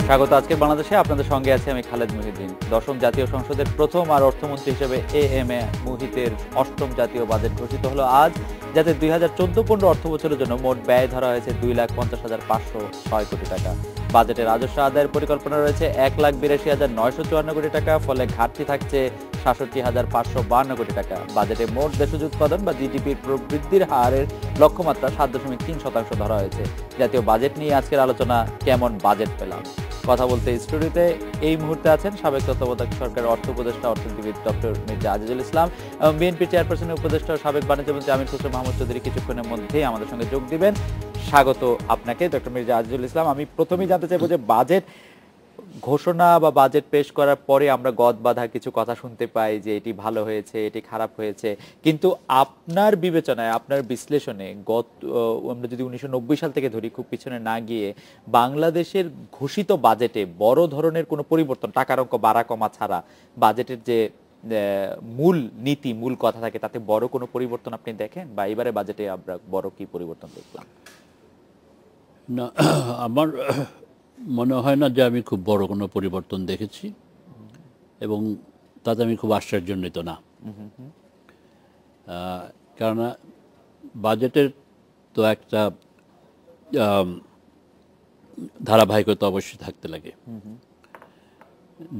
স্বাগত আজকে বাংলাদেশে। আপনাদের সঙ্গে আছে আমি খালেদ মুহিউদ্দিন। দশম জাতীয় সংসদের প্রথম আর অর্থমন্ত্রী হিসেবে এম এ মুহিতের অষ্টম জাতীয় বাজেট ঘোষিত হলো আজ, যাতে 2014-15 অর্থ বছরের জন্য মোট ব্যয় ধরা হয়েছে 2,50,506 কোটি টাকা। বাজেটে রাজস্ব আদায়ের পরিকল্পনা রয়েছে 1,82,954 কোটি টাকা, ফলে ঘাটতি থাকছে 66,552 কোটি টাকা। বাজেটে মোট দেশজ উৎপাদন বা জিডিপির প্রবৃদ্ধির হারের লক্ষ্যমাত্রা 7.3% ধরা হয়েছে। জাতীয় বাজেট নিয়ে আজকের আলোচনা, কেমন বাজেট পেলাম। কথা বলতে স্টুডিওতে এই মুহূর্তে আছেন সাবেক তত্ত্বাবধায়ক সরকারের অর্থ উপদেষ্টা অর্থনীতিবিদ ডক্টর মির্জা আজিজুল ইসলাম এবং বিএনপি চেয়ারপারসনের উপদেষ্টা সাবেক বাণিজ্য মন্ত্রী আমির খসরু মাহমুদ চৌধুরী কিছুক্ষণের মধ্যেই আমাদের সঙ্গে যোগ দিবেন। স্বাগত আপনাকে ডক্টর মির্জা আজিজুল ইসলাম। আমি প্রথমেই জানতে চাইবো যে বাজেট ঘোষণা বা বাজেট পেশ করার পরে আমরা গদ বাঁধা কিছু কথা শুনতে পাই যে এটি ভালো হয়েছে, এটি খারাপ হয়েছে, কিন্তু আপনার বিবেচনায়, আপনার বিশ্লেষণে আমরা যদি 1990 সাল থেকে ধরি, খুব পিছনে না গিয়ে বাংলাদেশের ঘোষিত বাজেটে বড় ধরনের কোনো পরিবর্তন, টাকার অঙ্ক বাড়া কমা ছাড়া বাজেটের যে মূল নীতি, মূল কথা থাকে, তাতে বড় কোনো পরিবর্তন আপনি দেখেন, বা এবারে বাজেটে আমরা বড় কি পরিবর্তন দেখলাম? না, আমার মনে হয় না যে আমি খুব বড় কোনো পরিবর্তন দেখেছি, এবং তাতে আমি খুব আশ্চর্যান্বিত না। কেননা বাজেটের তো একটা ধারাবাহিকতা অবশ্যই থাকতে লাগে।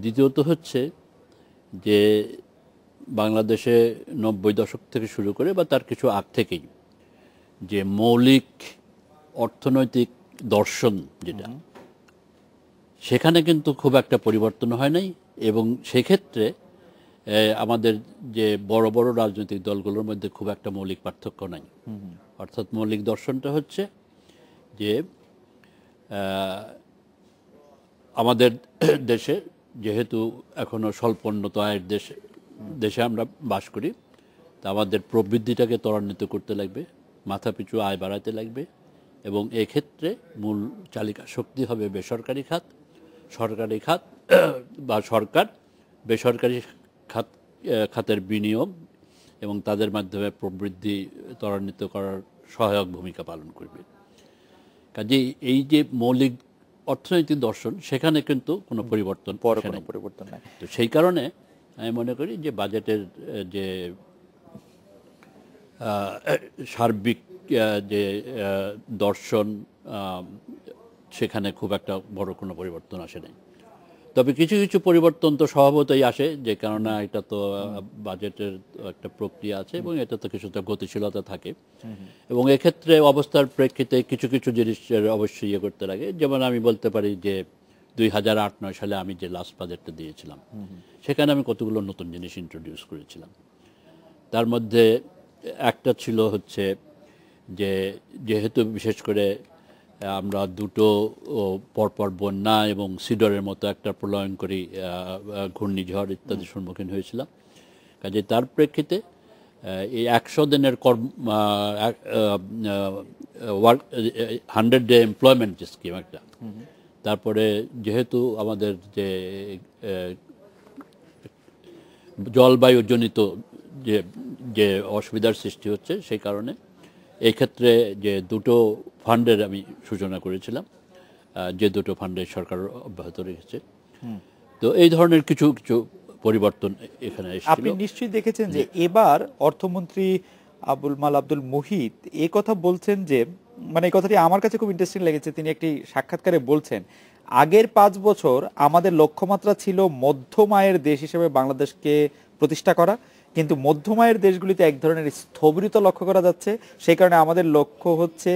দ্বিতীয়ত হচ্ছে যে বাংলাদেশে 90 দশক থেকে শুরু করে বা তার কিছু আগ থেকেই যে মৌলিক অর্থনৈতিক দর্শন যেটা, সেখানে কিন্তু খুব একটা পরিবর্তন হয় নাই। এবং সেক্ষেত্রে আমাদের যে বড় বড় রাজনৈতিক দলগুলোর মধ্যে খুব একটা মৌলিক পার্থক্য নাই। অর্থাৎ মৌলিক দর্শনটা হচ্ছে যে আমাদের দেশে যেহেতু এখনো স্বল্পোন্নত আয়ের দেশে আমরা বাস করি, তা আমাদের প্রবৃদ্ধিটাকে ত্বরান্বিত করতে লাগবে, মাথাপিছু আয় বাড়াতে লাগবে, এবং এক্ষেত্রে মূল চালিকা শক্তি হবে বেসরকারি খাত। সরকারি খাত বা সরকার বেসরকারি খাতের বিনিয়োগ এবং তাদের মাধ্যমে প্রবৃদ্ধি ত্বরান্বিত করার সহায়ক ভূমিকা পালন করবে। কাজেই এই যে মৌলিক অর্থনৈতিক দর্শন, সেখানে কিন্তু কোনো পরিবর্তন নাই। তো সেই কারণে আমি মনে করি যে বাজেটের যে সার্বিক যে দর্শন, সেখানে খুব একটা বড় কোনো পরিবর্তন আসে নাই। তবে কিছু কিছু পরিবর্তন তো স্বভাবতই আসে, যে কারণে এটা তো বাজেটের একটা প্রক্রিয়া আছে এবং এটা তো কিছুটা গতিশীলতা থাকে, এবং এক্ষেত্রে অবস্থার প্রেক্ষিতে কিছু কিছু জিনিসের অবশ্যই ইয়ে করতে লাগে। যেমন আমি বলতে পারি যে 2008-9 সালে আমি যে লাস্ট বাজেটটা দিয়েছিলাম, সেখানে আমি কতগুলো নতুন জিনিস ইন্ট্রোডিউস করেছিলাম। তার মধ্যে একটা ছিল হচ্ছে যে যেহেতু বিশেষ করে আমরা দুটো পরপর বন্যা এবং সিডরের মতো একটা প্রলয়ঙ্করী ঘূর্ণিঝড় ইত্যাদির সম্মুখীন হয়েছিলাম, কাজে তার প্রেক্ষিতে এই 100 দিনের 100 ডে এমপ্লয়মেন্ট যে স্কিম একটা, তারপরে যেহেতু আমাদের যে জলবায়ুজনিত যে অসুবিধার সৃষ্টি হচ্ছে, সেই কারণে এই ক্ষেত্রে যে দুটো ফান্ডের আমি সূচনা করেছিলাম, যে দুটো ফান্ডের সরকার অব্যাহত রেখেছে। তো এই ধরনের কিছু কিছু পরিবর্তন এখানে এসেছিল। আপনি নিশ্চয়ই দেখেছেন যে এবার অর্থমন্ত্রী আব্দুল মুহিত এই কথা বলছেন যে, মানে এই কথাটি আমার কাছে খুব ইন্টারেস্টিং লেগেছে। তিনি একটি সাক্ষাৎকারে বলছেন, আগের 5 বছর আমাদের লক্ষ্যমাত্রা ছিল মধ্যম আয়ের দেশ হিসেবে বাংলাদেশকে প্রতিষ্ঠা করা, কিন্তু মধ্যম আয়ের দেশগুলিতে এক ধরনের স্থবিরতা লক্ষ্য করা যাচ্ছে। সেই কারণে আমাদের লক্ষ্য হচ্ছে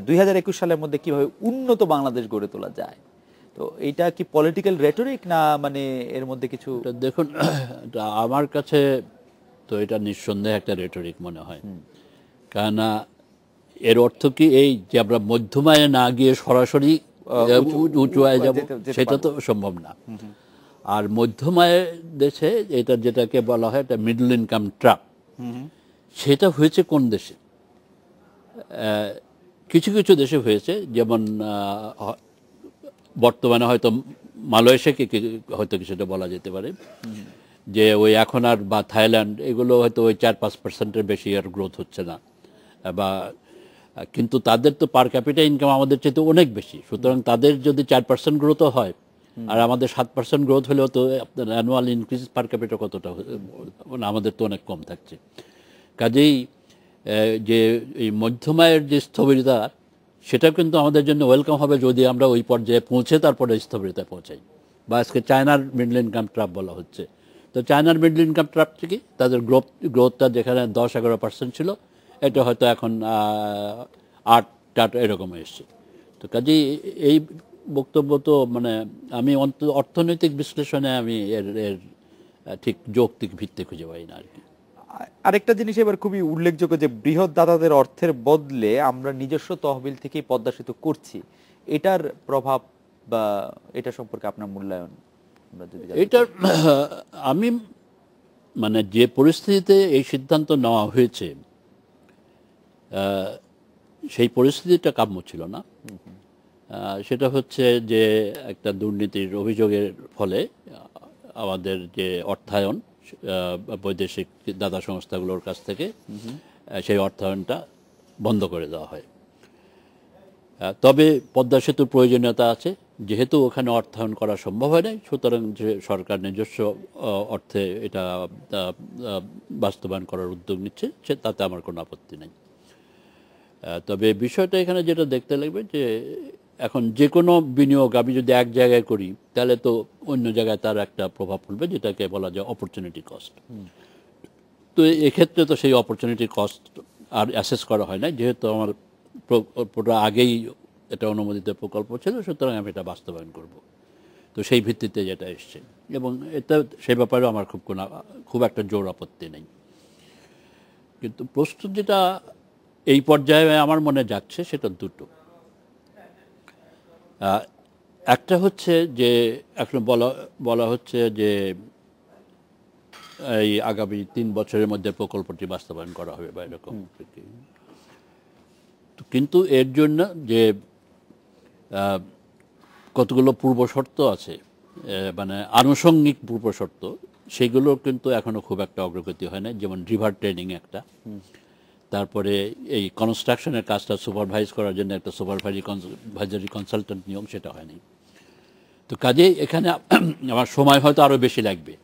2021 সালের মধ্যে কিভাবে উন্নত বাংলাদেশ গড়ে তোলা যায়। তো এইটা কি পলিটিক্যাল রেটরিক, না মানে এর মধ্যে কিছু? দেখুন, আমার কাছে তো এটা নিঃসন্দেহে একটা রেটরিক মনে হয়। কেননা এর অর্থ কি এই যে আমরা মধ্যম আয়ে না গিয়ে সরাসরি উঁচু আয়ে যাব? সেটা তো সম্ভব না। আর মধ্যম আয়ের দেশে এটা যেটাকে বলা হয় এটা মিডল ইনকাম ট্র্যাপ, সেটা হয়েছে কোন দেশে? কিছু কিছু দেশে হয়েছে, যেমন বর্তমানে হয়তো মালয়েশিয়াকে হয়তো কিছুটা বলা যেতে পারে, যে ওই এখন আর বা থাইল্যান্ড, এগুলো হয়তো ওই 4-5% বেশি আর গ্রোথ হচ্ছে না, বা কিন্তু তাদের তো পার ক্যাপিটা ইনকাম আমাদের চেয়ে অনেক বেশি, সুতরাং তাদের যদি 4% গ্রোথও হয় আর আমাদের 7% গ্রোথ হলেও তো আপনার অ্যানুয়াল ইনক্রিজ পার ক্যাপিটা কতটা মানে আমাদের তো অনেক কম থাকছে। কাজেই যে এই মধ্যম আয়ের যে স্থবিরতা, সেটা কিন্তু আমাদের জন্য ওয়েলকাম হবে যদি আমরা ওই পর্যায়ে পৌঁছে তারপরে স্থবিরতায় পৌঁছাই। বা আজকে চায়নার মিডল ইনকাম ট্র্যাপ বলা হচ্ছে, তো চায়নার মিডল ইনকাম ট্র্যাপ থেকে তাদের গ্রোথটা যেখানে 10-11% ছিল, এটা হয়তো এখন 8 এরকম এসছে। তো কাজেই এই বক্তব্য তো মানে আমি অর্থনৈতিক বিশ্লেষণে আমি এর এর ঠিক যৌক্তিক ভিত্তি খুঁজে পাই না আর কি। আরেকটা জিনিস এবার খুবই উল্লেখযোগ্য যে বৃহৎ দাতাদের অর্থের বদলে আমরা নিজস্ব তহবিল থেকেই পদ্মা সেতু করছি, এটার প্রভাব বা এটা সম্পর্কে আপনার মূল্যায়ন আমরা যদি জানতে চাই। এটার আমি মানে যে পরিস্থিতিতে এই সিদ্ধান্ত নেওয়া হয়েছে সেই পরিস্থিতিটা কাম্য ছিল না। সেটা হচ্ছে যে একটা দুর্নীতির অভিযোগের ফলে আমাদের যে অর্থায়ন বৈদেশিক দাতা সংস্থাগুলোর কাছ থেকে সেই অর্থায়নটা বন্ধ করে দেওয়া হয়। তবে পদ্মা সেতুর প্রয়োজনীয়তা আছে, যেহেতু ওখানে অর্থায়ন করা সম্ভব হয় নাই, সুতরাং যে সরকার নিজস্ব অর্থে এটা বাস্তবায়ন করার উদ্যোগ নিচ্ছে, তাতে আমার কোনো আপত্তি নেই। তবে বিষয়টা এখানে যেটা দেখতে লাগবে যে এখন যে কোনো বিনিয়োগ আমি যদি এক জায়গায় করি তাহলে তো অন্য জায়গায় তার একটা প্রভাব পড়বে, যেটাকে বলা যায় অপরচুনিটি কস্ট। তো এক্ষেত্রে তো সেই অপরচুনিটি কস্ট আর অ্যাসেস করা হয় না, যেহেতু আমার প্রকল্পটা আগেই এটা অনুমোদিত প্রকল্প ছিল, সুতরাং আমি এটা বাস্তবায়ন করব। তো সেই ভিত্তিতে যেটা এসছে, এবং এটা সেই ব্যাপারেও আমার খুব একটা জোর আপত্তি নেই। কিন্তু প্রশ্ন যেটা এই পর্যায়ে আমার মনে যাচ্ছে সেটা দুটো। একটা হচ্ছে যে এখন বলা হচ্ছে যে এই আগামী 3 বছরের মধ্যে প্রকল্পটি বাস্তবায়ন করা হবে বা এরকম। কিন্তু এর জন্য যে কতগুলো পূর্ব শর্ত আছে, মানে আনুষঙ্গিক পূর্ব শর্ত, সেগুলো কিন্তু এখনো খুব একটা অগ্রগতি হয় না। যেমন রিভার ট্রেনিং একটা, তারপরে এই কনস্ট্রাকশনের কাজটা সুপারভাইজ করার জন্য একটা সুপারভাইজারি কনসালটেন্ট নিয়ম, সেটা হয়নি। তো কাজেই এখানে আমার সময় হয়তো আরও বেশি লাগবে।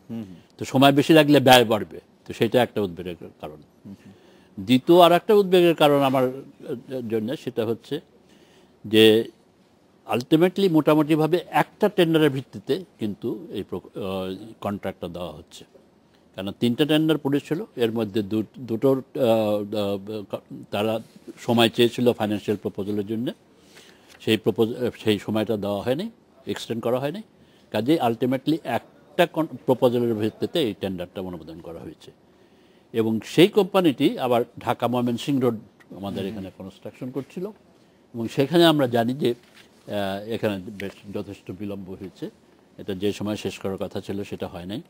তো সময় বেশি লাগলে ব্যয় বাড়বে, তো সেটা একটা উদ্বেগের কারণ। দ্বিতীয় আর একটা উদ্বেগের কারণ আমার জন্য সেটা হচ্ছে যে আলটিমেটলি মোটামুটিভাবে একটা টেন্ডারের ভিত্তিতে কিন্তু এই কন্ট্রাক্টটা দেওয়া হচ্ছে। কেন 3টে টেন্ডার পড়েছিল, এর মধ্যে দুটোর তারা সময় চেয়েছিল ফাইন্যান্সিয়াল প্রপোজালের জন্য, সেই সময়টা দেওয়া হয়নি, এক্সটেন্ড করা হয়নি। কাজেই আলটিমেটলি একটা প্রপোজালের ভিত্তিতে এই টেন্ডারটা অনুমোদন করা হয়েছে। এবং সেই কোম্পানিটি আবার ঢাকা ময়মনসিংহ রোড আমাদের এখানে কনস্ট্রাকশন করছিল, এবং সেখানে আমরা জানি যে এখানে বেশ যথেষ্ট বিলম্ব হয়েছে। এটা যে সময় শেষ করার কথা ছিল সেটা হয় নাই।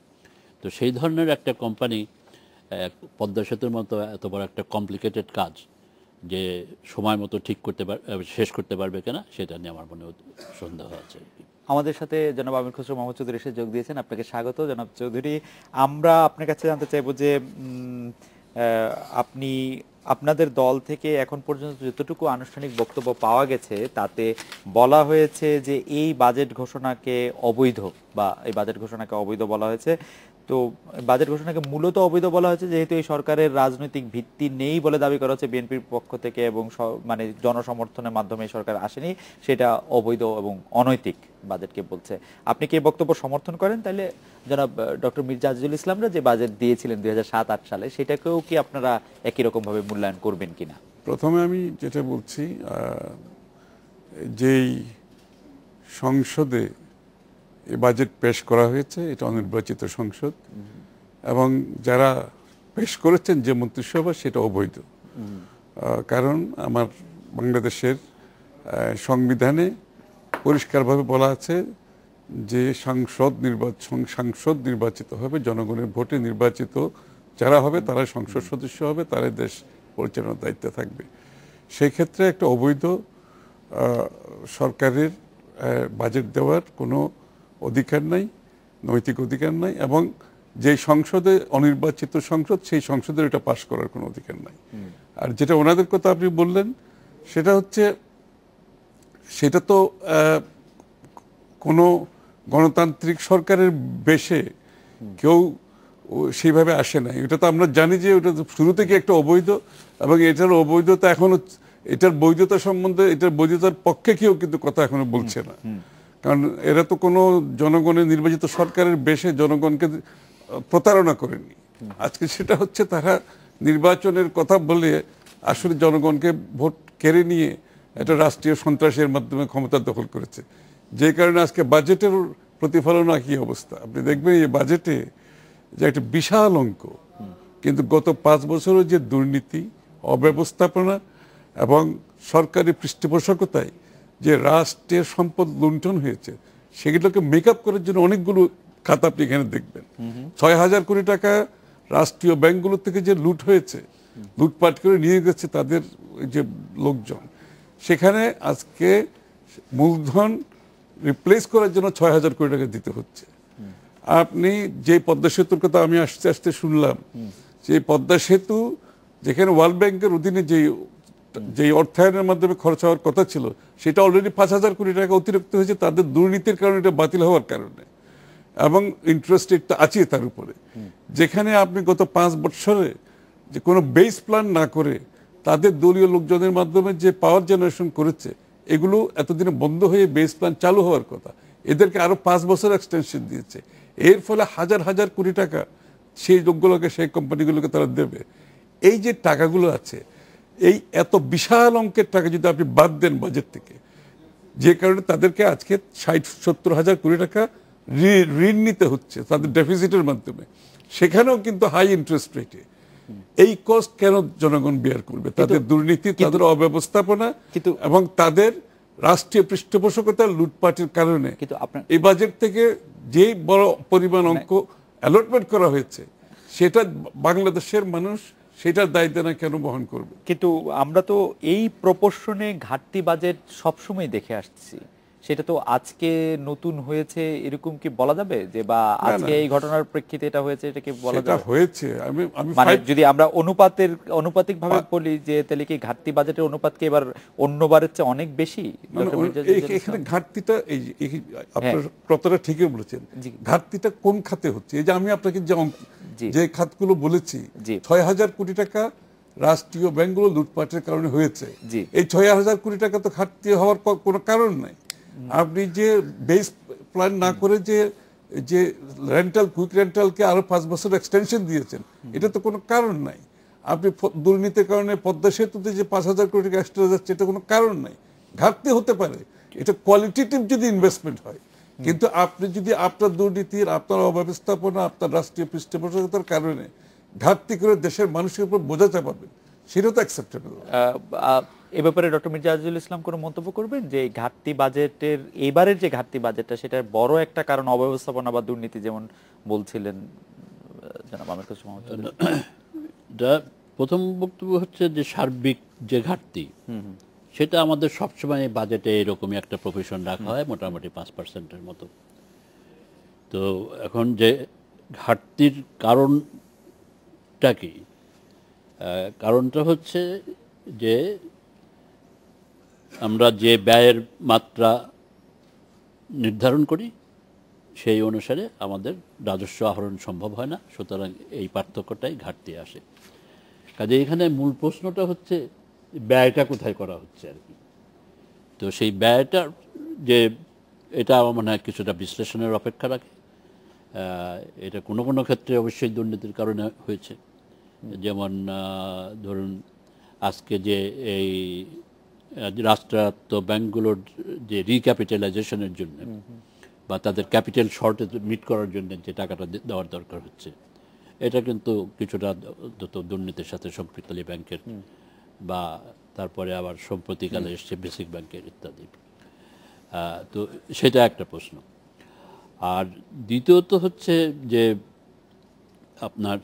তো সেই ধরনের একটা কোম্পানি পদ্মা সেতুর মতো এত বড় একটা কমপ্লিকেটেড কাজ যে সময় মতো শেষ করতে পারবে কিনা, সেটা নিয়ে আমার মনে সন্দেহ আছে। আমাদের সাথে জনাব আমির খসরু মোহাম্মদ চৌধুরী এসে যোগ দিয়েছেন, আপনাকে স্বাগত জনাব চৌধুরী। আমরা আপনার কাছে জানতে চাইবো যে আপনি আপনাদের দল থেকে এখন পর্যন্ত যতটুকু আনুষ্ঠানিক বক্তব্য পাওয়া গেছে তাতে বলা হয়েছে যে এই বাজেট ঘোষণাকে অবৈধ, বা এই বাজেট ঘোষণাকে অবৈধ বলা হয়েছে। তো বাজেট ঘোষণাকে মূলত অবৈধ বলা হয়েছে যেহেতু এই সরকারের রাজনৈতিক ভিত্তি নেই বলে দাবি করা হচ্ছে বিএনপির পক্ষ থেকে, এবং মানে জনসমর্থনের মাধ্যমে সরকার আসেনি, সেটা অবৈধ এবং অনৈতিক বাজেটকে বলছে। আপনি কি এই বক্তব্য সমর্থন করেন? তাহলে জনাব ডক্টর মির্জা আজিজুল ইসলামরা যে বাজেট দিয়েছিলেন 2007-08 সালে, সেটাকেও কি আপনারা একই রকম ভাবে মূল্যায়ন করবেন কিনা? প্রথমে আমি যেটা বলছি, যেই সংসদে এই বাজেট পেশ করা হয়েছে এটা অনির্বাচিত সংসদ, এবং যারা পেশ করেছেন যে মন্ত্রিসভা সেটা অবৈধ। কারণ আমার বাংলাদেশের সংবিধানে পরিষ্কারভাবে বলা আছে যে সাংসদ নির্বাচিত হবে, জনগণের ভোটে নির্বাচিত যারা হবে তারা সংসদ সদস্য হবে, তারা দেশ পরিচালনার দায়িত্বে থাকবে। সেই ক্ষেত্রে একটা অবৈধ সরকারের বাজেট দেওয়ার কোনো অধিকার নাই, নৈতিক অধিকার নাই, এবং যে সংসদে অনির্বাচিত সংসদ সেই সংসদের এটা পাশ করার কোনো অধিকার নাই। আর যেটা ওনাদের কথা আপনি বললেন সেটা হচ্ছে সেটা তো কোনো গণতান্ত্রিক সরকারের বেশে কেউ সেইভাবে আসে না। এটা তো আমরা জানি যে ওটা শুরু থেকে একটা অবৈধ, এবং এটার অবৈধতা এখনো, এটার বৈধতা সম্বন্ধে, এটার বৈধতার পক্ষে কেউ কিন্তু কথা এখনো বলছে না। কারণ এরা তো কোনো জনগণের নির্বাচিত সরকারের বেশে জনগণকে প্রতারণা করেনি। আজকে সেটা হচ্ছে তারা নির্বাচনের কথা বলে আসলে জনগণকে ভোট কেড়ে নিয়ে একটা রাষ্ট্রীয় সন্ত্রাসের মাধ্যমে ক্ষমতা দখল করেছে। যে কারণে আজকে বাজেটের প্রতিফলন একই অবস্থা। আপনি দেখবেন এই বাজেটে যে একটা বিশাল অঙ্ক, কিন্তু গত 5 বছরের যে দুর্নীতি, অব্যবস্থাপনা এবং সরকারি পৃষ্ঠপোষকতায় যে রাষ্ট্রের সম্পদ লুণ্ঠন হয়েছে, সেগুলোকে মেকআপ করার জন্য অনেকগুলো খাত আপনি এখানে দেখবেন। 6,000 কোটি টাকা রাষ্ট্রীয় ব্যাংকগুলো থেকে যে লুট হয়েছে, লুটপাট করে নিয়ে গেছে তাদের যে লোকজন, সেখানে আজকে মূলধন রিপ্লেস করার জন্য 6,000 কোটি টাকা দিতে হচ্ছে। আপনি যে পদ্মা সেতুর কথা আমি আস্তে আস্তে শুনলাম, যে পদ্মা সেতু যেখানে ওয়ার্ল্ড ব্যাংকের অধীনে যে অর্থায়নের মাধ্যমে খরচ হওয়ার কথা ছিল, সেটা অলরেডি 5,000 কোটি টাকা অতিরিক্ত হয়েছে তাদের দুর্নীতির কারণে, এটা বাতিল হওয়ার কারণে, এবং ইন্টারেস্ট রেটটা আছে তার উপরে। যেখানে আপনি গত 5 বছরে যে কোনো বেস প্ল্যান না করে তাদের দলীয় লোকজনের মাধ্যমে যে পাওয়ার জেনারেশন করেছে, এগুলো এতদিনে বন্ধ হয়ে বেস প্ল্যান চালু হওয়ার কথা, এদেরকে আরো 5 বছর এক্সটেনশন দিয়েছে। এর ফলে হাজার হাজার কোটি টাকা সেই লোকগুলোকে, সেই কোম্পানিগুলোকে তারা দেবে। এই যে টাকাগুলো আছে, এই এত বিশাল অঙ্কের টাকা যদি আপনি বাদ দেন বাজেট থেকে, যে কারণে তাদেরকে আজকে 60-70 হাজার কোটি টাকা ঋণ নিতে হচ্ছে তাদের ডেফিসিটের মাধ্যমে, সেখানেও কিন্তু হাই ইন্টারেস্ট রেটে। এই কস্ট কেন জনগণ বেয়ার করবে? তাদের দুর্নীতি, তাদের অব্যবস্থাপনা এবং তাদের রাষ্ট্রীয় পৃষ্ঠপোষকতার লুটপাটের কারণে এই বাজেট থেকে যে বড় পরিমাণ অঙ্ক অ্যালটমেন্ট করা হয়েছে, সেটা বাংলাদেশের মানুষ সেটার দায়িত্ব না কেন বহন করবে? কিন্তু আমরা তো এই প্রপোর্শনে ঘাটতি বাজেট সবসময় দেখে আসছি, সেটা তো আজকে নতুন হয়েছে এরকম কি বলা যাবে? যে বা আজকে এই ঘটনার প্রেক্ষিতে এটা হয়েছে, এটা কি বলা যাবে? এটা হয়েছে, মানে যদি আমরা অনুপাতিক ভাবে বলি, যে তাহলে কি ঘাটতি বাজেটের অনুপাত কি এবার অন্যবারের চেয়ে অনেক বেশি? এখানে ঘাটতিটা, এই আপনার কথাটা ঠিকই বলেছেন, ঘাটতিটা কোন খাতে হচ্ছে? এই যে আমি আপনাকে যে খাতগুলো বলেছি, 6,000 কোটি টাকা রাষ্ট্রীয় ব্যাংকগুলো লুটপাটের কারণে হয়েছে। এই 6,000 কোটি টাকা তো ঘাটতি হওয়ার কোনো কারণ নাই। আপনি যে বেস প্ল্যান না করে যে রেন্টাল, কুইক রেন্টালকে আরো 5 বছর এক্সটেনশন দিয়েছেন, এটা তো কোনো কারণ নাই। আপনি দুর্নীতির কারণে পদ্মা সেতুতে যে 5,000 কোটি টাকা এক্সট্রা যাচ্ছে, এটা কোনো কারণ নাই। ঘাটতি হতে পারে, এটা কোয়ালিটেটিভ যদি ইনভেস্টমেন্ট হয়, কিন্তু আপনি যদি আপনার দুর্নীতির, আপনার অব্যবস্থাপনা, আপনার রাষ্ট্রীয় পৃষ্ঠপোষকতার কারণে ঘাটতি করে দেশের মানুষের উপর বোঝা চাপাবেন, সেটা তো অ্যাকসেপ্টেবল। এ ব্যাপারে ডক্টর মির্জা আজিজুল ইসলাম কোনো মন্তব্য করবেন যে ঘাটতি বাজেটের, এবারের যে ঘাটতি বাজেটটা, সেটার বড় একটা কারণ অব্যবস্থাপনা বা দুর্নীতি, যেমন বলছিলেন জনাব আমির কাসেম মাহমুদ? প্রথম বক্তব্য হচ্ছে যে সার্বিক যে ঘাটতি, সেটা আমাদের সবসময় বাজেটে এরকমই একটা প্রভিশন রাখা হয়, মোটামুটি 5%-এর মতো। তো এখন যে ঘাটতির কারণটা কি? কারণটা হচ্ছে যে আমরা যে ব্যয়ের মাত্রা নির্ধারণ করি, সেই অনুসারে আমাদের রাজস্ব আহরণ সম্ভব হয় না, সুতরাং এই পার্থক্যটাই ঘাটতি আসে। কাজে এখানে মূল প্রশ্নটা হচ্ছে ব্যয়টা কোথায় করা হচ্ছে আর কি। তো সেই ব্যয়টা যে, এটা আমার মনে হয় কিছুটা বিশ্লেষণের অপেক্ষা রাখে। এটা কোনো কোনো ক্ষেত্রে অবশ্যই দুর্নীতির কারণে হয়েছে। যেমন ধরুন আজকে যে এই রাষ্ট্রায়ত্ত ব্যাংকগুলোর যে রিক্যাপিটালাইজেশনের জন্য বা তাদের ক্যাপিটাল শর্টেজ মিট করার জন্য যে টাকাটা দেওয়ার দরকার হচ্ছে, এটা কিন্তু কিছুটা দুর্নীতির সাথে সম্পৃক্ত ব্যাংকের, বা তারপরে আবার সম্প্রতিকালে এসছে বেসিক ব্যাংকের ইত্যাদি। তো সেটা একটা প্রশ্ন। আর দ্বিতীয়ত হচ্ছে যে আপনার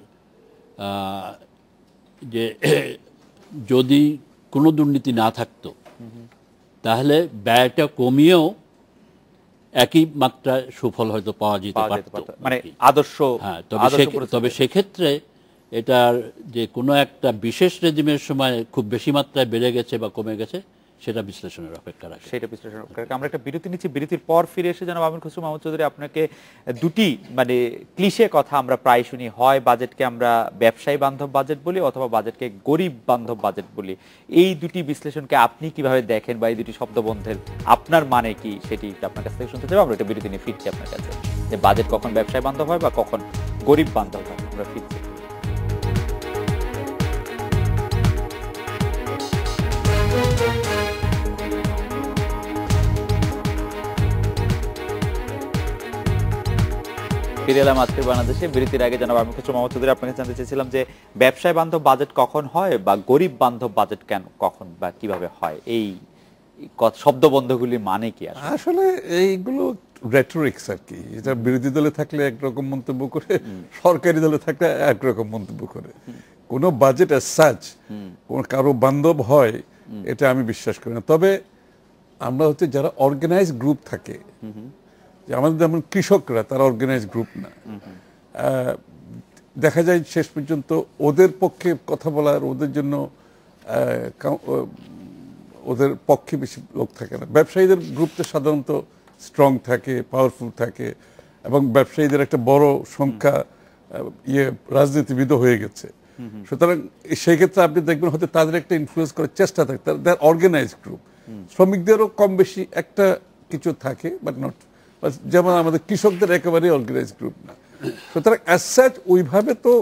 যে যদি কোনো দুর্নীতি না থাকতো, তাহলে ব্যয়টা কমিয়েও একই মাত্রায় সুফল হয়তো পাওয়া যেতে পারত, মানে আদর্শ। হ্যাঁ, তবে সেক্ষেত্রে এটার যে কোনো একটা বিশেষ রেজিমের সময় খুব বেশি মাত্রায় বেড়ে গেছে বা কমে গেছে সেটা বিশ্লেষণের অপেক্ষা রাখে। সেটা বিশ্লেষণ করে আমরা একটা বিরতি নিচ্ছি, বিরতির পর ফিরে এসে জনাব আমির খসরু মাহমুদ চৌধুরী আপনাকে দুটি মানে ক্লিশে কথা আমরা প্রায় শুনি, হয় বাজেটকে আমরা ব্যবসায়ী বান্ধব বাজেট বলি অথবা বাজেটকে গরিব বান্ধব বাজেট বলি। এই দুটি বিশ্লেষণকে আপনি কিভাবে দেখেন বা এই দুটি শব্দবন্ধের আপনার মানে কি সেটি আপনার কাছ থেকে শুনতে চাই। আমরা একটা বিরতি নিয়ে ফিরছি আপনার কাছে, যে বাজেট কখন ব্যবসায়ী বান্ধব হয় বা কখন গরিব বান্ধব হয়। আমরা ফিরছি। ফিরে এলাম আজকের বাংলাদেশে। বিরতির আগে জনাব আমির খসরু মাহমুদ চৌধুরী আপনাকে জানতে চেয়েছিলাম যে ব্যবসায় বান্ধব বাজেট কখন হয় বা গরিব বান্ধব বাজেট কেন কখন বা কিভাবে হয়, এই শব্দবন্ধগুলি মানে কি? আসলে এইগুলো রেটরিক্স আর কি, এটা বিরোধী দলে থাকলে একরকম মন্তব্য করে, সরকারি দলে থাকলে একরকম মন্তব্য করে। কোন বাজেট অ্যাজ সাচ কোন কারো বান্ধব হয় এটা আমি বিশ্বাস করি না। তবে আমরা হচ্ছে যারা অর্গানাইজ গ্রুপ থাকে, যে আমাদের যেমন কৃষকরা, তারা অর্গানাইজ গ্রুপ না, দেখা যায় শেষ পর্যন্ত ওদের পক্ষে কথা বলার, ওদের জন্য ওদের পক্ষে বেশি লোক থাকে না। ব্যবসায়ীদের গ্রুপটা সাধারণত স্ট্রং থাকে, পাওয়ারফুল থাকে, এবং ব্যবসায়ীদের একটা বড় সংখ্যা রাজনীতিবিদও হয়ে গেছে। সুতরাং সেই ক্ষেত্রে আপনি দেখবেন হয়তো তাদের একটা ইনফ্লুয়েন্স করার চেষ্টা থাকে, তাদের অর্গানাইজ গ্রুপ। শ্রমিকদেরও কম বেশি একটা কিছু থাকে, বাট নট যেমন আমাদের কৃষকদের একেবারে অর্গানাইজ গ্রুপ না। সুতরাং অ্যাজ সাচ ওইভাবে তো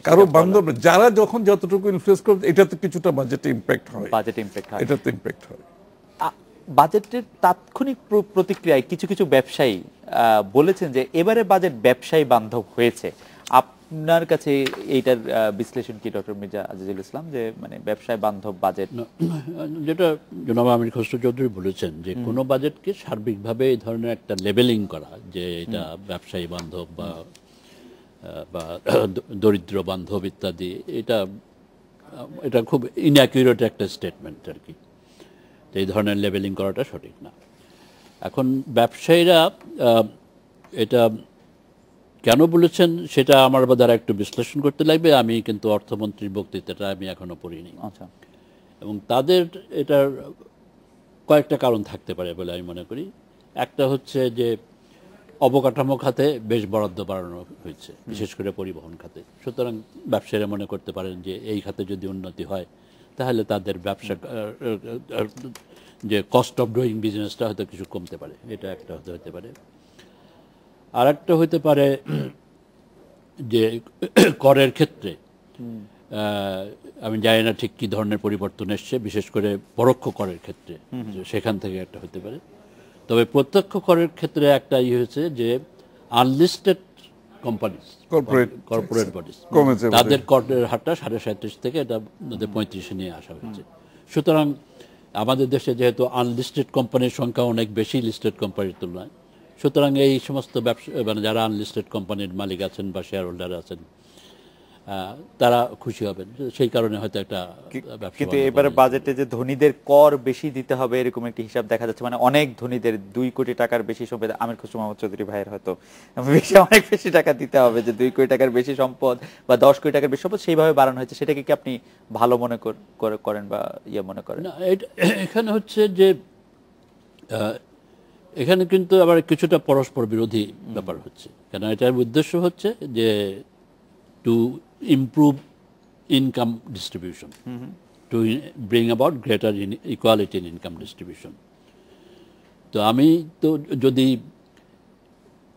কারো বান্ধব, যারা যখন যতটুকু ইনফ্লুয়েন্স করবে এটা তো কিছুটা বাজেটে ইম্প্যাক্ট হয়, এটা তো ইম্প্যাক্ট হয়। বাজেটের তাৎক্ষণিক প্রতিক্রিয়ায় কিছু কিছু ব্যবসায়ী বলেছেন যে এবারে বাজেট ব্যবসায়ী বান্ধব হয়েছে। আপনার কাছে এইটার বিশ্লেষণ কি ডক্টর মির্জা আজিজুল ইসলাম, যে মানে ব্যবসায় বান্ধব বাজেট? যেটা জনাব আমির খসরু চৌধুরী বলেছেন যে কোনো বাজেটকে সার্বিকভাবে এই ধরনের একটা লেবেলিং করা, যে এটা ব্যবসায়ী বান্ধব বা দরিদ্র বান্ধব ইত্যাদি, এটা খুব ইনঅ্যাকুরেট একটা স্টেটমেন্ট আর কি। এই ধরনের লেবেলিং করাটা সঠিক না। এখন ব্যবসায়ীরা এটা কেন বলেছেন সেটা আমার দ্বারা একটু বিশ্লেষণ করতে লাগবে। আমি কিন্তু অর্থমন্ত্রীর বক্তৃতাটা আমি এখনো পড়িনি, এবং তাদের এটার কয়েকটা কারণ থাকতে পারে বলে আমি মনে করি। একটা হচ্ছে যে অবকাঠামো খাতে বেশ বরাদ্দ বাড়ানো হয়েছে, বিশেষ করে পরিবহন খাতে। সুতরাং ব্যবসায়ীরা মনে করতে পারেন যে এই খাতে যদি উন্নতি হয় তাহলে তাদের ব্যবসা যে কস্ট অফ ডুইং বিজনেসটা হয়তো কিছু কমতে পারে, এটা একটা হতে পারে। আর একটা হইতে পারে যে করের ক্ষেত্রে আমি জানি না ঠিক কী ধরনের পরিবর্তন এসছে, বিশেষ করে পরোক্ষ করের ক্ষেত্রে, সেখান থেকে একটা হতে পারে। তবে প্রত্যক্ষ করের ক্ষেত্রে একটা হয়েছে যে আনলিস্টেড কোম্পানি, কর্পোরেট বডিজ, তাদের করের হারটা 37.5 থেকে এটা 35-এ নিয়ে আসা হয়েছে। সুতরাং আমাদের দেশে যেহেতু আনলিস্টেড কোম্পানির সংখ্যা অনেক বেশি লিস্টেড কোম্পানির তুলনায়, সুতরাং এই সমস্ত ব্যবসা মানে যারা আনলিস্টেড কোম্পানির মালিক আছেন বা শেয়ার হোল্ডার আছেন তারা খুশি হবেন। সেই কারণে হয়তো একটা ব্যবসা। কিন্তু এবারে বাজেটে যে ধনীদের কর বেশি দিতে হবে এরকম একটা হিসাব দেখা যাচ্ছে, মানে অনেক ধনীদের 2 কোটি টাকার বেশি সম্পদ, আমির খসরু মাহমুদ চৌধুরী ভাইয়ের হয়তো অনেক বেশি টাকা দিতে হবে, যে 2 কোটি টাকার বেশি সম্পদ বা 10 কোটি টাকার বেশি সম্পদ সেইভাবে বাড়ানো হয়েছে। সেটাকে কি আপনি ভালো মনে করেন বা মনে করেন? না, এখানে হচ্ছে যে এখানে কিন্তু আবার কিছুটা পরস্পর বিরোধী ব্যাপার হচ্ছে, কেন এটার উদ্দেশ্য হচ্ছে যে two improve income distribution, to bring about greater equality in income distribution. তো আমি তো যদি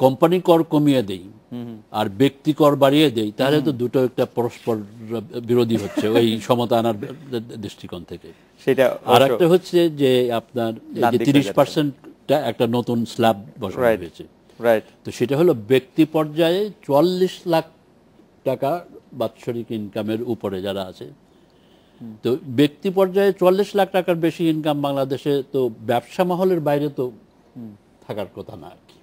কোম্পানি কর কমিয়ে দেই আর ব্যক্তি কর বাড়িয়ে দেই, তাহলে তো দুটো একটা পরস্পর বিরোধী হচ্ছে ওই সমতা আনার দৃষ্টিকোণ থেকে। সেটা আর একটা হচ্ছে যে আপনার 30% একটা নতুন স্ল্যাব বসানো হয়েছে, তো সেটা হলো ব্যক্তি পর্যায়ে 44 লাখ টাকা বাৎসরিক ইনকামের উপরে যারা আছে। তো ব্যক্তি পর্যায়ে 44 লাখ টাকার বেশি ইনকাম বাংলাদেশে তো ব্যবসা মহলের বাইরে তো থাকার কথা না আর কি,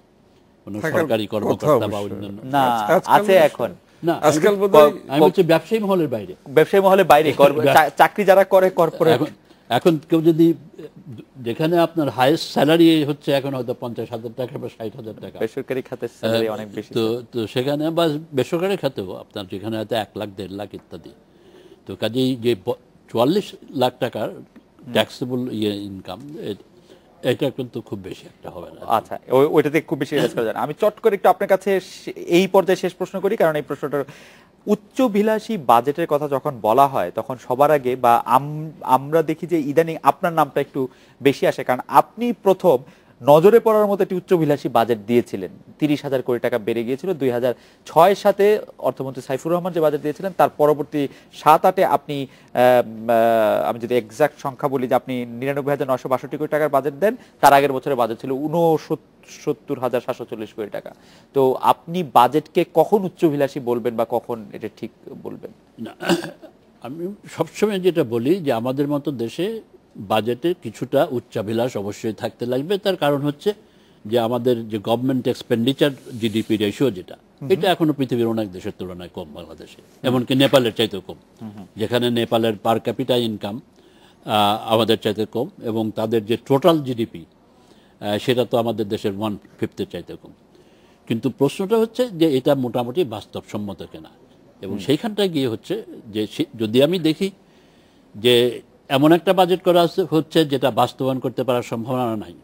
কোনো সরকারি কর্মকর্তা বা অন্যান্য না আছে এখন না, আমি বলছি ব্যবসায়ী মহলের বাইরে, চাকরি যারা করে কর্পোরেট, এখন কেউ যদি যেখানে আপনার হাইয়েস্ট স্যালারি হচ্ছে এখন হয়তো 50,000 টাকা বা 60,000 টাকা, বেসরকারি খাতের স্যালারি অনেক বেশি। তো সেখানে বা বেসরকারি খাতেও আপনার যেখানে হয়তো 1 লাখ 1.5 লাখ ইত্যাদি, তো কাজেই যে 44 লাখ টাকার ট্যাক্সেবল ইনকাম, এটা কিন্তু খুব বেশি একটা হবে না। আচ্ছা, ওইটাতে খুব বেশি রেজ করা যায় না। আমি চট করে একটু আপনার কাছে এই পর্যায়ে শেষ প্রশ্ন করি, কারণ এই প্রশ্নটার উচ্চভিলাষী বাজেটের কথা যখন বলা হয় তখন সবার আগে বা আমরা দেখি যে ইদানিং আপনার নামটা একটু বেশি আসে, কারণ আপনি প্রথম নজরে পড়ার মতো একটি উচ্চভিলাষী বাজেট দিয়েছিলেন। 30,000 কোটি টাকা বেড়ে গিয়েছিল 2006 সালে অর্থমন্ত্রী সাইফুর রহমান যে বাজেট দিয়েছিলেন, তার পরবর্তী 7-8-এ আপনি আমি যদি এক্সাক্ট সংখ্যা বলি যে আপনি 99,962 কোটি টাকার বাজেট দেন। তার আগের বছরের বাজেট ছিল 69,740 কোটি টাকা। তো আপনি বাজেটকে কখন উচ্চভিলাষী বলবেন বা কখন এটা ঠিক বলবেন? না, আমি সবসময় যেটা বলি যে আমাদের মতো দেশে বাজেটে কিছুটা উচ্চাভিলাষ অবশ্যই থাকতে লাগবে। তার কারণ হচ্ছে যে আমাদের যে গভর্নমেন্ট এক্সপেন্ডিচার জিডিপি রেশিও যেটা, এটা এখনো পৃথিবীর অনেক দেশের তুলনায় কম বাংলাদেশে, এমনকি নেপালের চাইতেও কম। যেখানে নেপালের পার ক্যাপিটা ইনকাম আমাদের চাইতে কম, এবং তাদের যে টোটাল জিডিপি সেটা তো আমাদের দেশের 1/5 চাইতে কম। কিন্তু প্রশ্নটা হচ্ছে যে এটা মোটামুটি বাস্তবসম্মত কিনা, এবং সেইখানটায় গিয়ে হচ্ছে যে যদি আমি দেখি যে এমন একটা বাজেট করা হচ্ছে যেটা বাস্তবায়ন করতে পারার সম্ভাবনা নাই,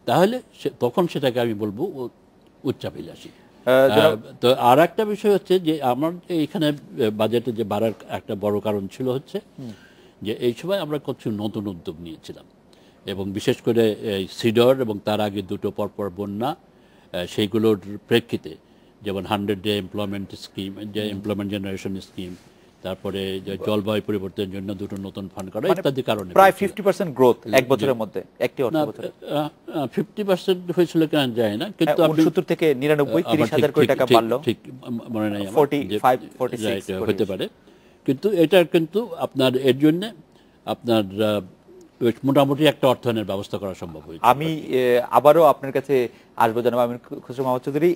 তাহলে তখন সেটাকে আমি বলবো উচ্চাভিলাষী। তো আর একটা বিষয় হচ্ছে যে আমার এখানে বাজেটে যে বাড়ার একটা বড় কারণ ছিল হচ্ছে যে এই সময় আমরা কিছু নতুন উদ্যোগ নিয়েছিলাম, এবং বিশেষ করে সিডর এবং তার আগে দুটো পরপর বন্যা, সেইগুলোর প্রেক্ষিতে যেমন 100 ডে এমপ্লয়মেন্ট স্কিম, যে এমপ্লয়মেন্ট জেনারেশন স্কিম, তারপরে জলবায়ু পরিবর্তনের জন্য দুটো নতুন ফান্ড করা ইত্যাদি কারণে প্রায় 50% গ্রোথ এক বছরের মধ্যে, একটি অর্থ বছরে 50% হয়েছিল কেন যায় না, কিন্তু 69 থেকে 99 30,000 কোটি টাকা বাড়লো, ঠিক মনে নাই আমার, 45 46 হতে পারে। কিন্তু এটা কিন্তু আপনার এর জন্য আপনার মোটামুটি একটা অর্থায়নের ব্যবস্থা করা সম্ভব হয়েছে। আমি আবারও আপনার কাছে আসবো জানাবো আমির খসরু মাহমুদ চৌধুরী,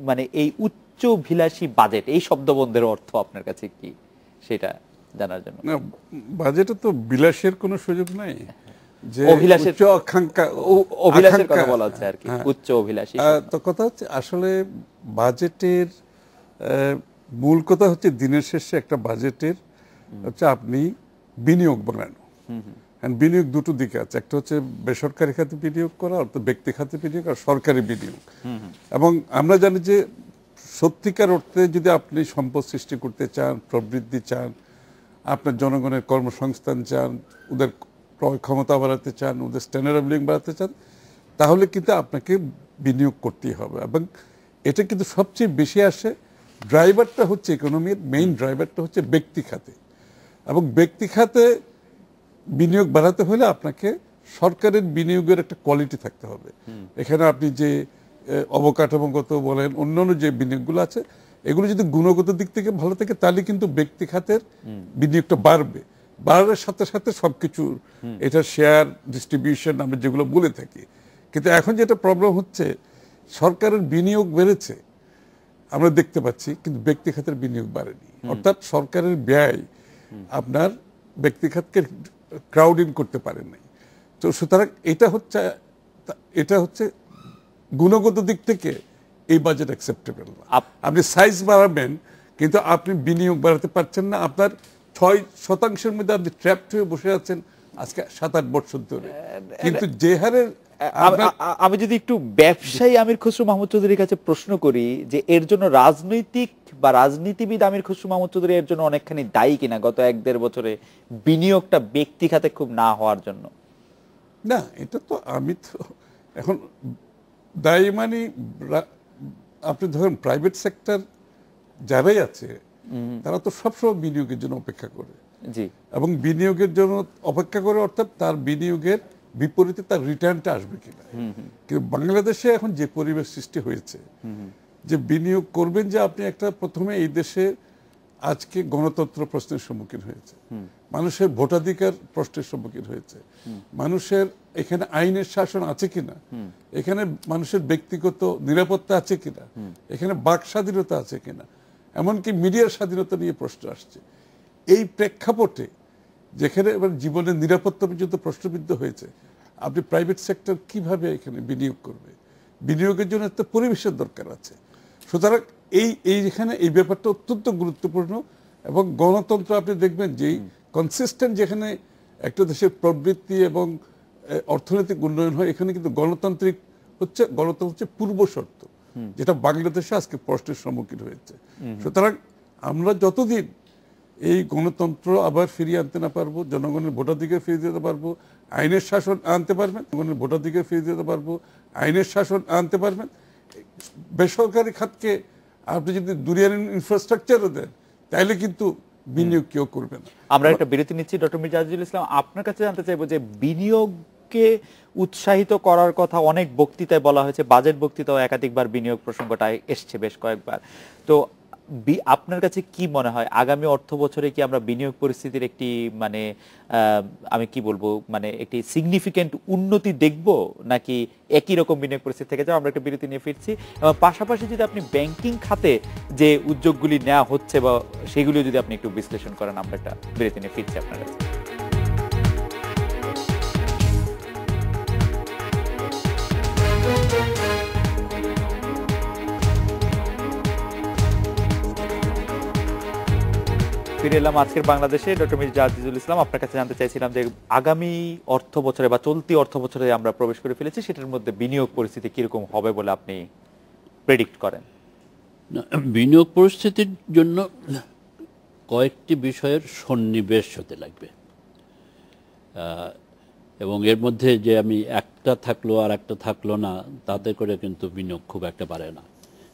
মানে এই উচ্চভিলাষী বাজেট এই শব্দবন্ধের অর্থ আপনার কাছে কি সেটা জানার জন্য। না, বাজেটে তো বিলাসের কোনো সুযোগ নাই, যে অভিলাষের উচ্চ আকাঙ্ক্ষা, অভিলাষের কথা বলা হচ্ছে আর কি, উচ্চ অভিলাষী। তো কথা হচ্ছে আসলে বাজেটের মূল কথা হচ্ছে দিনের শেষে একটা বাজেটের হচ্ছে আপনি বিনিয়োগ বানানো। বিনিয়োগ দুটো দিকে আছে, একটা হচ্ছে বেসরকারি খাতে বিনিয়োগ করা, অর্থাৎ ব্যক্তি খাতে বিনিয়োগ, আর সরকারি বিনিয়োগ। এবং আমরা জানি যে সত্যিকার অর্থে যদি আপনি সম্পদ সৃষ্টি করতে চান, প্রবৃদ্ধি চান, আপনার জনগণের কর্মসংস্থান চান, ওদের ক্রয় ক্ষমতা বাড়াতে চান, ওদের স্ট্যান্ডার্ড অফ লিভিং বাড়াতে চান, তাহলে কিন্তু আপনাকে বিনিয়োগ করতেই হবে। এবং এটা কিন্তু সবচেয়ে বেশি আসে, ড্রাইভারটা হচ্ছে ইকোনমির মেইন ড্রাইভারটা হচ্ছে ব্যক্তি খাতে। এবং ব্যক্তি খাতে বিনিয়োগ বাড়াতে হলে আপনাকে সরকারের বিনিয়োগের একটা কোয়ালিটি থাকতে হবে। এখানে আপনি যে অবকাঠামোগত বলেন, অন্যান্য যে বিনিয়োগগুলো আছে, এগুলো যদি গুণগত দিক থেকে ভালো থাকে তাহলে কিন্তু ব্যক্তি খাতের বিনিয়োগটা বাড়বে। বাড়ার সাথে সাথে সবকিছু এটা শেয়ার ডিস্ট্রিবিউশন আমরা যেগুলো বলে থাকি। কিন্তু এখন যেটা প্রবলেম হচ্ছে, সরকারের বিনিয়োগ বেড়েছে আমরা দেখতে পাচ্ছি, কিন্তু ব্যক্তি খাতের বিনিয়োগ বাড়েনি। অর্থাৎ সরকারের ব্যয় আপনার ব্যক্তি খাতকে ক্রাউডিং করতে পারেন নাই। তো সুতরাং এটা হচ্ছে গুণগত দিক থেকে এই বাজেট অ্যাকসেপ্টেবল না। আপনি সাইজ বাড়াবেন কিন্তু আপনি বিনিয়োগ বাড়াতে পারছেন না। আপনার 6% মধ্যে আপনি ট্র্যাপড হয়ে বসে আছেন আজকে 7-8 বছর ধরে। কিন্তু যে হারে আমি যদি একটু ব্যবসায়ী আমির খসরু মাহমুদ চৌধুরীর কাছে প্রশ্ন করি যে এর জন্য রাজনৈতিক বা রাজনীতিবিদ আমির খসরু মাহমুদ চৌধুরী এর জন্য অনেকখানি দায়ী কিনা, গত 1-1.5 বছরে বিনিয়োগটা ব্যক্তি খাতে খুব না হওয়ার জন্য? না, এটা তো আমি তো এখন দায়ী মানে আপনি ধরেন প্রাইভেট সেক্টর যারাই আছে তারা তো সবসময় বিনিয়োগের জন্য অপেক্ষা করে। জি, এবং বিনিয়োগের জন্য অপেক্ষা করে, অর্থাৎ তার বিনিয়োগের বিপরীতে তার রিটার্নটা আসবে কিনা। কিন্তু বাংলাদেশে এখন যে পরিবেশ সৃষ্টি হয়েছে যে বিনিয়োগ করবেন, যে আপনি একটা প্রথমে এই দেশে আজকে গণতন্ত্র প্রশ্নের সম্মুখীন হয়েছে, মানুষের ভোটাধিকার প্রশ্নের সম্মুখীন হয়েছে, মানুষের এখানে আইনের শাসন আছে কিনা, এখানে মানুষের ব্যক্তিগত নিরাপত্তা আছে কিনা, এখানে বাক স্বাধীনতা আছে কিনা, এমনকি মিডিয়ার স্বাধীনতা নিয়ে প্রশ্ন আসছে। এই প্রেক্ষাপটে যেখানে এবার জীবনের নিরাপত্তা পর্যন্ত প্রশ্নবিদ্ধ হয়েছে, আপনি প্রাইভেট সেক্টর কিভাবে এখানে বিনিয়োগ করবে? বিনিয়োগের জন্য একটা পরিবেশের দরকার আছে। সুতরাং এখানে এই ব্যাপারটা অত্যন্ত গুরুত্বপূর্ণ। এবং গণতন্ত্র আপনি দেখবেন যে কনসিস্টেন্ট যেখানে একটা দেশের প্রবৃত্তি এবং অর্থনৈতিক উন্নয়ন হয়, এখানে কিন্তু গণতন্ত্র হচ্ছে পূর্ব শর্ত, যেটা বাংলাদেশে আজকে প্রশ্নের সম্মুখীন হয়েছে। সুতরাং আমরা যতদিন এই গণতন্ত্র আবার ফিরিয়ে আনতে না পারবো, জনগণের ভোটাধিকার ফিরিয়ে দিতে পারবো, আইনের শাসন আনতে পারবেন, জনগণের ভোটাধিকার ফিরিয়ে দিতে পারবো, আইনের শাসন আনতে পারবেন, বেসরকারি খাতকে আপনি যদি দুনিয়ার ইনফ্রাস্ট্রাকচারও দেন, তাইলে কিন্তু বিনিয়োগ কেউ করবে না। আমরা একটা বিরতি নিচ্ছি। ডক্টর মির্জা আজিজুল ইসলাম, আপনার কাছে জানতে চাইবো যে বিনিয়োগকে উৎসাহিত করার কথা অনেক বক্তৃতায় বলা হয়েছে, বাজেট বক্তৃতাও একাধিকবার বিনিয়োগ প্রসঙ্গটা এসছে বেশ কয়েকবার। তো আপনার কাছে কি মনে হয় আগামী অর্থ বছরে কি আমরা বিনিয়োগ পরিস্থিতির একটি মানে আমি কি বলবো মানে একটি সিগনিফিকেন্ট উন্নতি দেখব, নাকি একই রকম বিনিয়োগ পরিস্থিতি থেকে যাবে? আমরা একটা বিরতি নিয়ে ফিরছি। এবং পাশাপাশি যদি আপনি ব্যাংকিং খাতে যে উদ্যোগগুলি নেওয়া হচ্ছে বা সেগুলি যদি আপনি একটু বিশ্লেষণ করেন, আমরা একটা বিরতি নিয়ে ফিরছি আপনার কাছে। ফিরে এলাম আজকের বাংলাদেশে। ডক্টর মির্জা আজিজুল ইসলাম, আপনার কাছে জানতে চাইছিলাম যে আগামী অর্থ বছরে বা চলতি অর্থ বছরে আমরা প্রবেশ করে ফেলেছি, সেটার মধ্যে বিনিয়োগ পরিস্থিতি কিরকম হবে বলে আপনি প্রেডিক্ট করেন? বিনিয়োগ পরিস্থিতির জন্য কয়েকটি বিষয়ের সন্নিবেশ হতে লাগবে, এবং এর মধ্যে যে আমি একটা থাকলো আর একটা থাকলো না, তাতে করে কিন্তু বিনিয়োগ খুব একটা পারে না।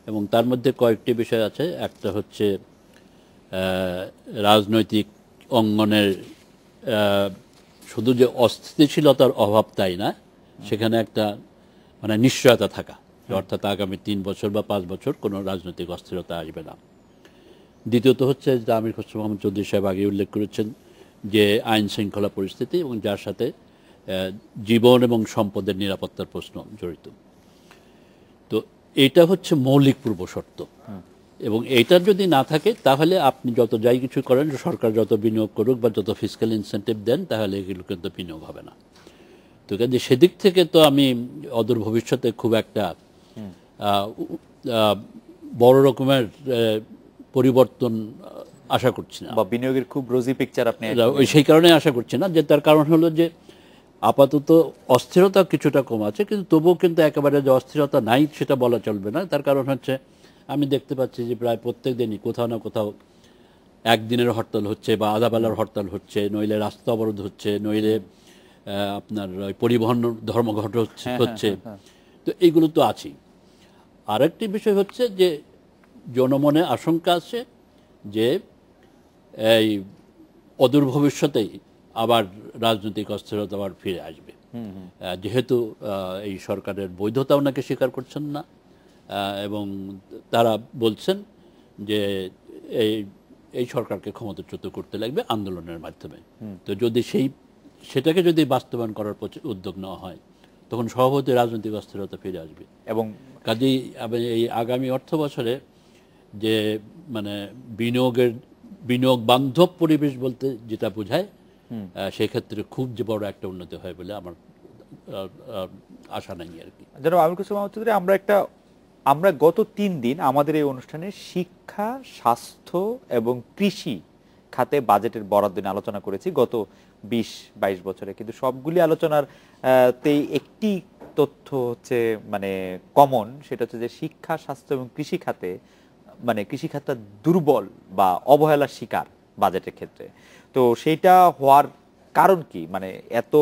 এবং তার মধ্যে কয়েকটি বিষয় আছে। একটা হচ্ছে রাজনৈতিক অঙ্গনের শুধু যে অস্থিতিশীলতার অভাব তাই না, সেখানে একটা মানে নিশ্চয়তা থাকা, অর্থাৎ আগামী 3 বছর বা 5 বছর কোনো রাজনৈতিক অস্থিরতা আসবে না। দ্বিতীয়ত হচ্ছে যে আমির খসরু মোহাম্মদ চৌধুরী সাহেব আগে উল্লেখ করেছেন যে আইন শৃঙ্খলা পরিস্থিতি, এবং যার সাথে জীবন এবং সম্পদের নিরাপত্তার প্রশ্ন জড়িত। তো এটা হচ্ছে মৌলিক পূর্বশর্ত, এবং এইটার যদি না থাকে তাহলে আপনি যত যাই কিছু করেন, সরকার যত বিনিয়োগ করুক বা যত ফিসক্যাল ইনসেন্টিভ দেন, তাহলে এগুলো কিন্তু বিনিয়োগ হবে না। তো কাজে সেদিক থেকে তো আমি অদূর ভবিষ্যতে খুব একটা বড় রকমের পরিবর্তন আশা করছি না, বা বিনিয়োগের খুব রোজি পিকচার আপনি সেই কারণে আশা করছি না। যে তার কারণ হলো যে আপাতত অস্থিরতা কিছুটা কম আছে, কিন্তু তবুও কিন্তু একেবারে যে অস্থিরতা নাই সেটা বলা চলবে না। তার কারণ হচ্ছে আমি দেখতে পাচ্ছি যে প্রায় প্রত্যেক দিনই কোথাও না কোথাও একদিনের হরতাল হচ্ছে বা আধা বেলার হরতাল হচ্ছে, নইলে রাস্তা অবরোধ হচ্ছে, নইলে আপনার পরিবহন ধর্মঘট হচ্ছে। তো এইগুলো তো আছেই। আরেকটি বিষয় হচ্ছে যে জনমনে আশঙ্কা আছে যে এই অদূর ভবিষ্যতেই আবার রাজনৈতিক অস্থিরতা আবার ফিরে আসবে, যেহেতু এই সরকারের বৈধতা ওনাকে স্বীকার করছেন না, এবং তারা বলছেন যে এই সরকারকে ক্ষমতাচ্যুত করতে লাগবে আন্দোলনের মাধ্যমে। তো যদি সেটাকে যদি বাস্তবায়ন করার উদ্যোগ নেওয়া হয়, তখন স্বভাবতই রাজনৈতিক অস্থিরতা ফিরে আসবে। এবং কাজেই এই আগামী অর্থ বছরে যে মানে বিনিয়োগ বান্ধব পরিবেশ বলতে যেটা বোঝায়, সেক্ষেত্রে খুব যে বড় একটা উন্নতি হয় বলে আমার আশা নাই আর কি। জনাব আমির খসরু মোহাম্মদ চৌধুরী, আমরা গত 3 দিন আমাদের এই অনুষ্ঠানে শিক্ষা, স্বাস্থ্য এবং কৃষি খাতে বাজেটের বরাদ্দ নিয়ে আলোচনা করেছি গত 20-22 বছরে, কিন্তু সবগুলি আলোচনার তেই একটি তথ্য হচ্ছে মানে কমন, সেটা হচ্ছে যে শিক্ষা, স্বাস্থ্য এবং কৃষি খাতে মানে কৃষি খাতটা দুর্বল বা অবহেলার শিকার বাজেটের ক্ষেত্রে। তো সেইটা হওয়ার কারণ কি? মানে এত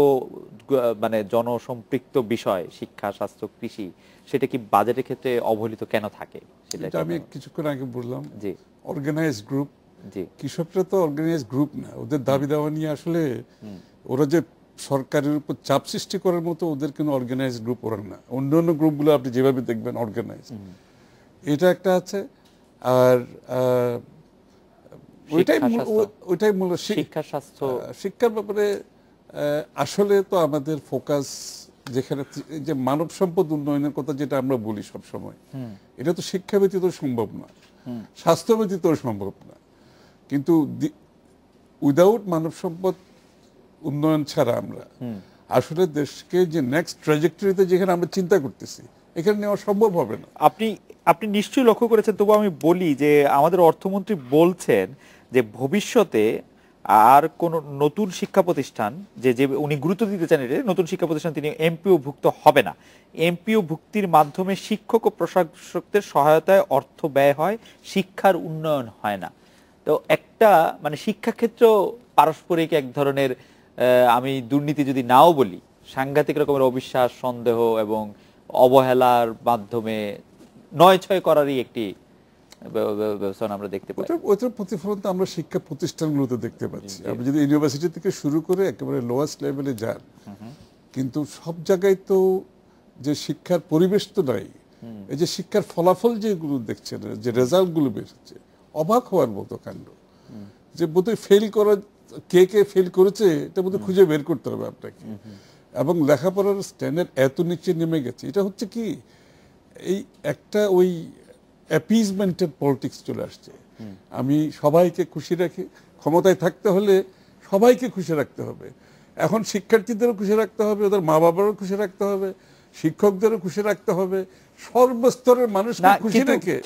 মানে জনসম্পৃক্ত বিষয় শিক্ষা, স্বাস্থ্য, কৃষি, সেটা কি বাজেটের ক্ষেত্রে অবহেলিত কেন থাকে? সেটা আমি কিছুক্ষণ আগে বললাম। জি, অর্গানাইজ গ্রুপ। জি, কৃষকরা তো অর্গানাইজ গ্রুপ না। ওদের দাবি দাওয়া নিয়ে আসলে ওরা যে সরকারের উপর চাপ সৃষ্টি করার মতো ওদের কোনো অর্গানাইজ গ্রুপ ওরা না। অন্যান্য গ্রুপগুলো আপনি যেভাবে দেখবেন অর্গানাইজ, এটা একটা আছে। আর ওইটাই মূল শিক্ষা, স্বাস্থ্য। শিক্ষার ব্যাপারে আসলে তো আমাদের ফোকাস যেখানে যে মানব সম্পদ উন্নয়নের কথা যেটা আমরা বলি সব সময়, এটা তো শিক্ষা ব্যতীত সম্ভব না, স্বাস্থ্য ব্যতীত সম্ভব না। কিন্তু উইদাউট মানব সম্পদ উন্নয়ন ছাড়া আমরা আসলে দেশকে যে নেক্সট ট্র্যাজেক্টরিতে যেখানে আমরা চিন্তা করতেছি এখানে নেওয়া সম্ভব হবে না। আপনি নিশ্চয়ই লক্ষ্য করেছেন, তবু আমি বলি যে আমাদের অর্থমন্ত্রী বলছেন যে ভবিষ্যতে আর কোন নতুন শিক্ষা প্রতিষ্ঠান যে উনি গুরুত্ব দিতে চান এটা, নতুন শিক্ষা প্রতিষ্ঠান তিনি এমপিও ভুক্ত হবে না। এমপিও ভুক্তির মাধ্যমে শিক্ষক ও প্রশাসকদের সহায়তায় অর্থ ব্যয় হয়, শিক্ষার উন্নয়ন হয় না। তো একটা মানে শিক্ষাক্ষেত্র পারস্পরিক এক ধরনের আমি দুর্নীতি যদি নাও বলি, সাংঘাতিক রকমের অবিশ্বাস, সন্দেহ এবং অবহেলার মাধ্যমে নয় ছয় করারই একটি ব্যবস্থা আমরা দেখতে পাই। ওটার প্রতিফলন তো আমরা শিক্ষা প্রতিষ্ঠানগুলোতে দেখতে পাচ্ছি। আপনি যদি ইউনিভার্সিটি থেকে শুরু করে একেবারে লোয়েস্ট লেভেলে যান, কিন্তু সব জায়গায় তো যে শিক্ষার পরিবেশ তো নাই। এই যে শিক্ষার ফলাফল যেগুলো দেখছেন, যে রেজাল্টগুলো বের হচ্ছে, অবাক হওয়ার মতো কাণ্ড। যে বোধহয় ফেল করা, কে ফেল করেছে এটা বোধহয় খুঁজে বের করতে হবে আপনাকে। এবং লেখাপড়ার স্ট্যান্ডার্ড এত নিচে নেমে গেছে, এটা হচ্ছে কি এই একটা ওই অ্যাপিজমেন্টের পলিটিক্স চলে আসছে। আমি সবাইকে খুশি রাখি, ক্ষমতায় থাকতে হলে সবাইকে খুশি রাখতে হবে। এখন শিক্ষার্থীদেরও খুশি রাখতে হবে, ওদের মা বাবারও খুশি রাখতে হবে, শিক্ষকদেরও খুশি রাখতে হবে, সর্বস্তরের মানুষকে খুশি রেখে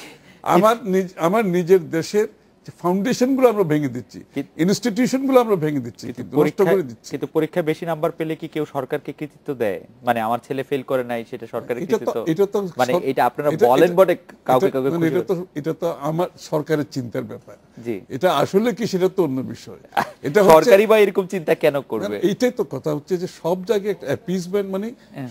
আমার নিজের দেশের ফাউন্ডেশন গুলো আমরা ভেঙে দিচ্ছি, ইনস্টিটিউশন গুলো আমরা ভেঙে দিচ্ছি, নষ্ট করে দিচ্ছি। কিন্তু পরীক্ষায় বেশি নাম্বার পেলে কি কেউ সরকারকে কৃতিত্ব দেয়? মানে আমার ছেলে ফেল করে নাই সেটা সরকারের কৃতিত্ব? মানে এটা আপনারা বলেন বটে, কাউকে কাউকে এটা তো আমার সরকারের চিন্তার ব্যাপার। জি, এটা আসলে কি সেটা তো অন্য বিষয়। এটা সরকারি বা এরকম চিন্তা কেন করবে? এইটাই তো কথা হচ্ছে যে সব জায়গায় একটা অ্যাপিজমেন্ট, মানে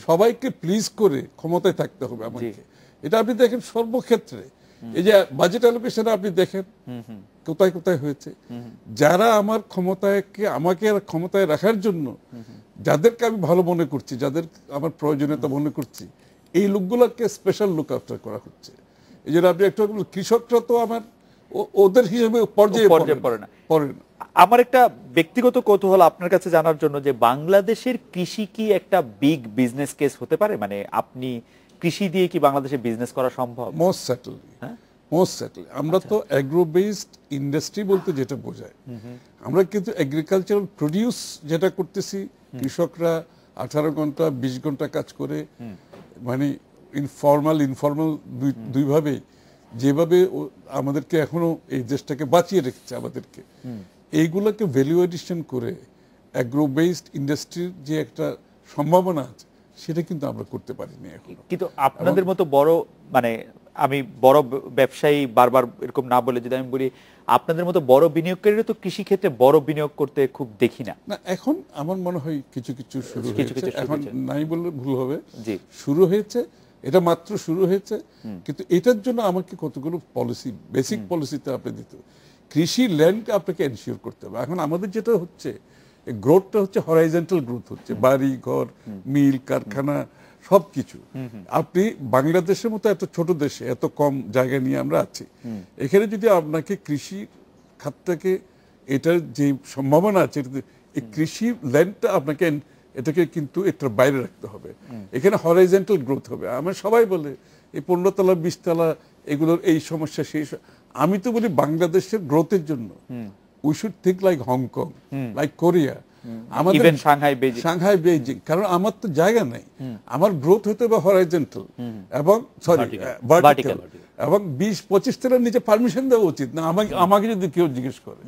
সবাইকে প্লিজ করে ক্ষমতায় থাকতে হবে আমাকে। এটা আপনি দেখেন সর্বক্ষেত্রে, এই যে বাজেট অ্যালোকেশন আপনি দেখেন কোথায় কোথায় হয়েছে। যারা আমার আমাকে ক্ষমতায় রাখার জন্য যাদেরকে আমি ভালো মনে করছি, যাদের আমার প্রয়োজনীয়তা মনে করছি, এই লোকগুলোকে স্পেশাল লুক আফটার করা হচ্ছে। এই জন্য আপনি একটা কৃষকরা তো আমার ওদের হিসেবে পর্যায়ে পড়ে না। আমার একটা ব্যক্তিগত কৌতূহল আপনার কাছে জানার জন্য, যে বাংলাদেশের কৃষি কি একটা বিগ বিজনেস কেস হতে পারে? মানে আপনি কৃষি দিয়ে কি বাংলাদেশে বিজনেস করা সম্ভব? Most certainly. আমরা তো অ্যাগ্রো বেসড ইন্ডাস্ট্রি বলতে যেটা বোঝায়, আমরা কিন্তু এগ্রিকালচারাল প্রডিউস যেটা করতেছি, কৃষকরা 18 ঘন্টা 20 ঘন্টা কাজ করে, মানে ইনফর্মাল দুইভাবে যেভাবে আমাদেরকে এখনো এই দেশটাকে বাঁচিয়ে রেখেছে আমাদেরকে, এইগুলোকে ভ্যালু এডিশন করে অ্যাগ্রো বেসড ইন্ডাস্ট্রির যে একটা সম্ভাবনা আছে সেটা কিন্তু আমরা করতে পারিনি এখন। কিন্তু আপনাদের মতো বড়, মানে আমি বড় ব্যবসায়ী বারবার এরকম না বলে যদি আমি বলি, আপনাদের মতো বড় বিনিয়োগকারীরা তো কৃষি ক্ষেত্রে বড় বিনিয়োগ করতে খুব দেখি না। এখন আমার মনে হয় কিছু কিছু শুরু হয়েছে, এখন নাই বললে ভুল হবে, শুরু হয়েছে, এটা মাত্র শুরু হয়েছে। কিন্তু এটার জন্য আমাকে কতগুলো পলিসি, বেসিক পলিসিতে আপনি দিতে হবে। কৃষি ল্যান্ড আপনাকে এনশিওর করতে হবে। এখন আমাদের যেটা হচ্ছে গ্রোথটা হচ্ছে হরাইজন্টাল গ্রোথ হচ্ছে, বাড়ি ঘর মিল কারখানা সবকিছু। আপনি বাংলাদেশের মতো এত ছোট দেশে এত কম জায়গা নিয়ে আমরা আছি, এখানে যদি আপনাকে কৃষি খাতটাকে, এটার যে সম্ভাবনা আছে, এই কৃষি ল্যান্ডটা আপনাকে এটাকে কিন্তু এটার বাইরে রাখতে হবে। এখানে হরাইজন্টাল গ্রোথ হবে। আমার সবাই বলে এই 15 তলা 20 তলা এগুলোর এই সমস্যা সেই, আমি তো বলি বাংলাদেশের গ্রোথের জন্য we should think like Hong Kong, like Korea, আমাদের সাংহাই বেইজিং। কারণ আমার তো জায়গা নেই, আমার গ্রোথ হতে হবে হরাইজন্টাল এবং ভার্টিক্যাল, এবং 20-25 তলার নিচে পারমিশন দেওয়া উচিত না আমাকে যদি কেউ জিজ্ঞেস করে।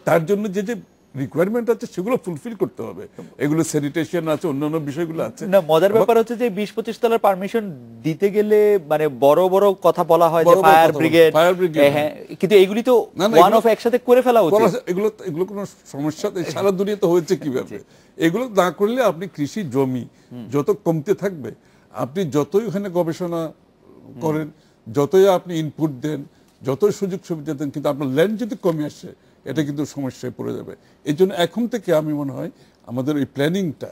তার জন্য যে রিকোয়ারমেন্ট আছে সেগুলো ফুলফিল করতে হবে। এগুলো স্যানিটেশন আছে, অন্যান্য বিষয়গুলো আছে। না, মজার ব্যাপার হচ্ছে যে 20-25 তলার পারমিশন দিতে গেলে মানে বড় বড় কথা বলা হয় যে ফায়ার ব্রিগেড, হ্যাঁ, কিন্তু এগুলি তো ওয়ান অফ একসাথে করে ফেলা উচিত। এগুলো কোনো সমস্যা সারা দুনিয়াতে হয়েছে কিভাবে? এগুলো না করলে আপনি কৃষি জমি যত কমতে থাকবে, আপনি যতই ওখানে গবেষণা করেন, যতই আপনি ইনপুট দেন, যতই সুযোগ সুবিধা দেন, কিন্তু আপনার ল্যান্ড যদি কমে আসে এটা কিন্তু সমস্যায় পড়ে যাবে। এই জন্য এখন থেকে আমি মনে হয় আমাদের এই প্ল্যানিংটা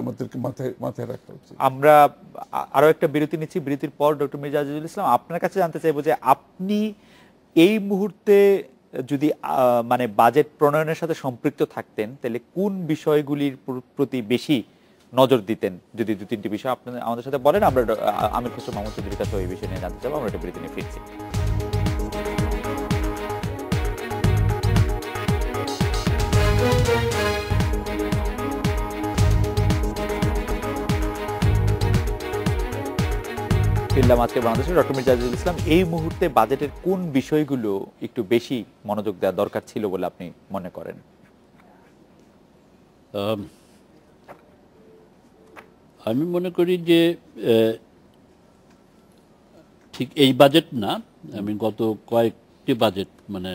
আমাদেরকে মাথায় রাখা উচিত। আমরা আরো একটা বিরতি নিচ্ছি, বিরতির পর ডক্টর মির্জা আজিজুল ইসলাম আপনার কাছে জানতে চাইবো যে আপনি এই মুহূর্তে যদি মানে বাজেট প্রণয়নের সাথে সম্পৃক্ত থাকতেন, তাহলে কোন বিষয়গুলির প্রতি বেশি নজর দিতেন? যদি 2-3টি বিষয় আপনি আমাদের সাথে বলেন, আমরা আমির খসরু মাহমুদ চৌধুরীর কাছে এই বিষয় নিয়ে জানতে চাইবো। আমরা একটা বিরতি নিয়ে ফিরছি। ফিরলাম আজকে বাংলাদেশে। ডক্টর মির্জা আজিজুল ইসলাম, এই মুহূর্তে বাজেটের কোন বিষয়গুলো একটু বেশি মনোযোগ দেওয়া দরকার ছিল বলে আপনি মনে করেন? আমি মনে করি যে ঠিক এই বাজেট না, আমি গত কয়েকটি বাজেট মানে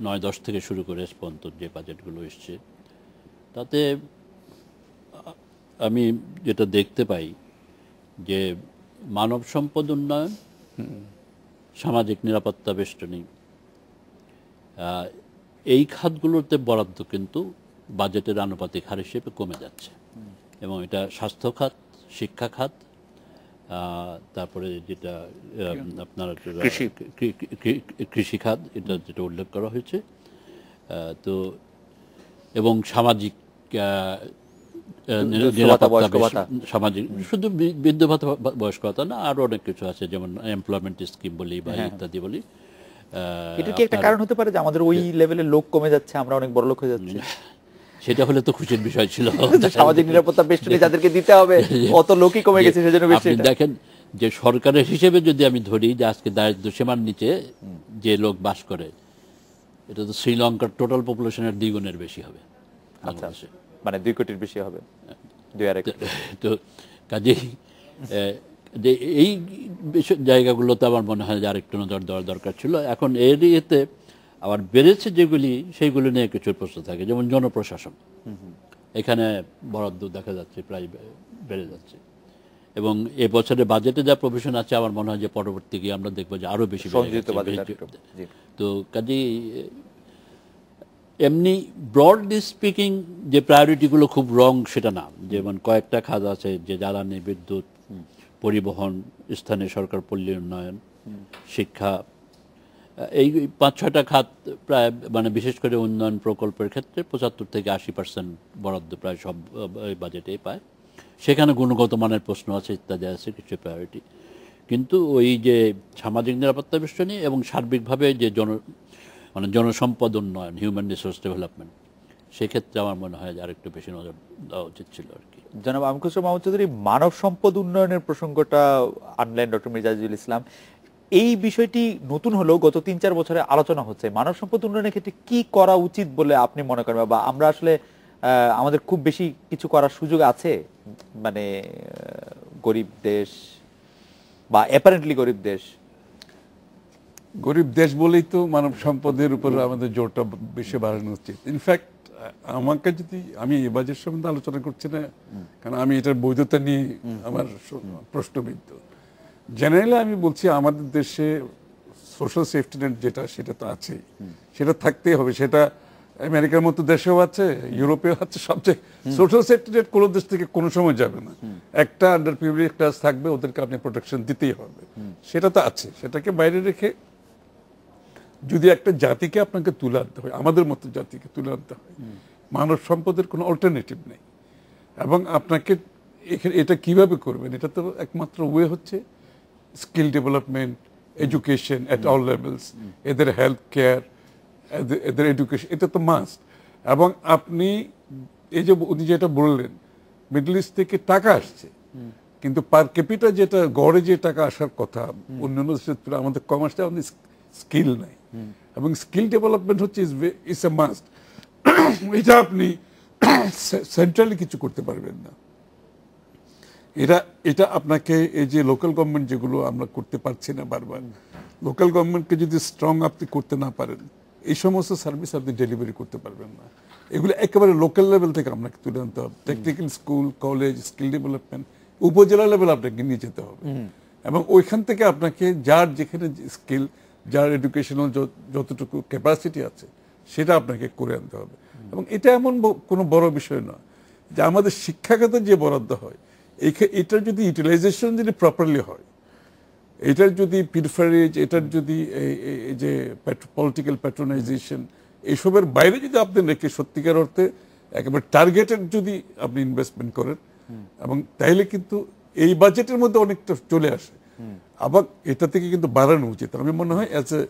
9-10 থেকে শুরু করে পর্যন্ত যে বাজেটগুলো এসছে তাতে আমি যেটা দেখতে পাই যে মানব সম্পদ উন্নয়ন, সামাজিক নিরাপত্তা বেষ্টনী, এই খাতগুলোতে বরাদ্দ কিন্তু বাজেটের আনুপাতিক হার হিসেবে কমে যাচ্ছে। এবং এটা স্বাস্থ্য খাত, শিক্ষা খাত, তারপরে যেটা আপনার কৃষি খাত, এটা যেটা উল্লেখ করা হয়েছে, তো এবং সামাজিক সামাজিক শুধু বৃদ্ধ ভাতা বয়স্ক ভাতা না, আরো অনেক কিছু আছে, যেমন এমপ্লয়মেন্ট স্কিম বলি বা ইত্যাদি বলি। এটা কি একটা কারণ হতে পারে যে আমাদের ওই লেভেলের লোক কমে যাচ্ছে, আমরা অনেক বড় লোক হয়ে যাচ্ছি? সেটা হলে তো খুশির বিষয় ছিল। সামাজিক নিরাপত্তা বেষ্টনী যাদেরকে দিতে হবে অত লোকই কমে গেছে, সেজন্য বেশি। আপনি দেখেন যে সরকারের হিসেবে যদি আমি ধরি যে আজকে দারিদ্র সীমার নিচে যে লোক বাস করে, এটা তো শ্রীলঙ্কার টোটাল পপুলেশনের দ্বিগুণের বেশি হবে। আচ্ছা, মানে 2 কোটির বেশি হবে, 2.5 কোটি। তো কাজেই যে এই জায়গাগুলোতে আমার মনে হয় যে আরেকটু নজর দেওয়ার দরকার ছিল। এখন এর ইয়েতে আবার বেড়েছে যেগুলি, সেইগুলো নিয়ে কিছু প্রশ্ন থাকে, যেমন জনপ্রশাসন। এখানে বরাদ্দ দেখা যাচ্ছে প্রায় বেড়ে যাচ্ছে, এবং এবছরের বাজেটে যা প্রভিশন আছে আমার মনে হয় যে পরবর্তী গিয়ে আমরা দেখবো যে আরো বেশি। তো কাজেই এমনি ব্রডলি স্পিকিং যে প্রায়োরিটিগুলো খুব রং সেটা না, যেমন কয়েকটা খাত আছে যে জ্বালানি, বিদ্যুৎ, পরিবহন, স্থানীয় সরকার, পল্লী উন্নয়ন, শিক্ষা, এই 5-6টা খাত প্রায় মানে বিশেষ করে উন্নয়ন প্রকল্পের ক্ষেত্রে 75 থেকে 80% বরাদ্দ প্রায় সব বাজেটেই পায়। সেখানে গুণগত মানের প্রশ্ন আছে, ইত্যাদি আছে কিছু প্রায়োরিটি। কিন্তু ওই যে সামাজিক নিরাপত্তা বেষ্টনী এবং সার্বিকভাবে যে জনসম্পদ উন্নয়ন, হিউম্যান রিসোর্স ডেভেলপমেন্ট, সেক্ষেত্রে আমার মনে হয় যে আরেকটু বেশি নজর দেওয়া উচিত ছিল আর কি। জনাব আমির খসরু মাহমুদ চৌধুরী, মানব সম্পদ উন্নয়নের প্রসঙ্গটা আনলেন ডক্টর মির্জা আজিজুল ইসলাম। এই বিষয়টি নতুন হলেও গত 3-4 বছরে আলোচনা হচ্ছে। মানব সম্পদ উন্নয়নের ক্ষেত্রে কি করা উচিত বলে আপনি মনে করেন, বা আমরা আসলে আমাদের খুব বেশি কিছু করার সুযোগ আছে? মানে গরিব দেশ বা অ্যাপারেন্টলি গরিব দেশ, গরিব দেশ বলেই তো মানব সম্পদের উপর আমাদের জোরটা বেশি বাড়ানো উচিত। ইনফ্যাক্ট আমাকে যদি, আমি এই বাজেট সম্বন্ধে আলোচনা করছি না কারণ আমি এটার বৈধতা নিয়ে আমার প্রশ্নবিদ্ধ। জেনারেলি আমি বলছি আমাদের দেশে সোশ্যাল সেফটি নেট যেটা, সেটা তো আছেই, সেটা থাকতেই হবে। সেটা আমেরিকার মতো দেশেও আছে, ইউরোপেও আছে, সবচেয়ে সোশ্যাল সেফটি নেট কোনো দেশ থেকে কোনো সময় যাবে না। একটা আন্ডার প্রিভিলেজ ক্লাস থাকবে, ওদেরকে আপনি প্রোটেকশন দিতেই হবে, সেটা তো আছে। সেটাকে বাইরে রেখে যদি একটা জাতিকে আপনাকে তুলে আনতে হয়, আমাদের মতো জাতিকে তুলে আনতে হয়, মানব সম্পদের কোনো অল্টারনেটিভ নেই। এবং আপনাকে এটা কিভাবে করবেন, এটা তো একমাত্র ওয়ে হচ্ছে skill development, education at all levels, এদের হেলথ কেয়ার, এদের এডুকেশন, এটা তো মাস্ট। এবং আপনি এই যে উনি যেটা বললেন, মিডল ইস্ট থেকে টাকা আসছে, কিন্তু পার ক্যাপিটা যেটা গড়ে যে টাকা আসার কথা অন্যান্য দেশের তুলনায় আমাদের কমার্সটা, আমাদের স্কিল নাই। এবং স্কিল ডেভেলপমেন্ট হচ্ছে ইটস এ মাস্ট। এটা আপনি সেন্ট্রালি কিছু করতে পারবেন না। এটা আপনাকে এই যে লোকাল গভর্নমেন্ট যেগুলো আমরা করতে পারছি না বারবার, লোকাল গভর্নমেন্টকে যদি স্ট্রং আপনি করতে না পারেন, এই সমস্ত সার্ভিস আপনি ডেলিভারি করতে পারবেন না। এগুলো একেবারে লোকাল লেভেল থেকে আপনাকে তুলে আনতে হবে। Technical school, college, skill development উপজেলা লেভেল আপনাকে নিয়ে যেতে হবে, এবং ওইখান থেকে আপনাকে যার যেখানে স্কিল, যার এডুকেশনাল যতটুকু ক্যাপাসিটি আছে সেটা আপনাকে করে আনতে হবে। এবং এটা এমন কোনো বড় বিষয় নয় যে আমাদের শিক্ষাখাতে যে বরাদ্দ হয়, এটার যদি ইউটিলাইজেশন যদি প্রপারলি হয়, এটার যদি পিরফারেজ, এটার যদি এই যে পলিটিক্যাল প্যাট্রোনাইজেশন, এইসবের বাইরে যদি আপনি রেখে সত্যিকার অর্থে একেবারে টার্গেটেড যদি আপনি ইনভেস্টমেন্ট করেন, এবং তাইলে কিন্তু এই বাজেটের মধ্যে অনেকটা চলে আসে। আবার এটা থেকে কিন্তু বাড়ানো উচিত। আমি মনে হয় অ্যাজ এ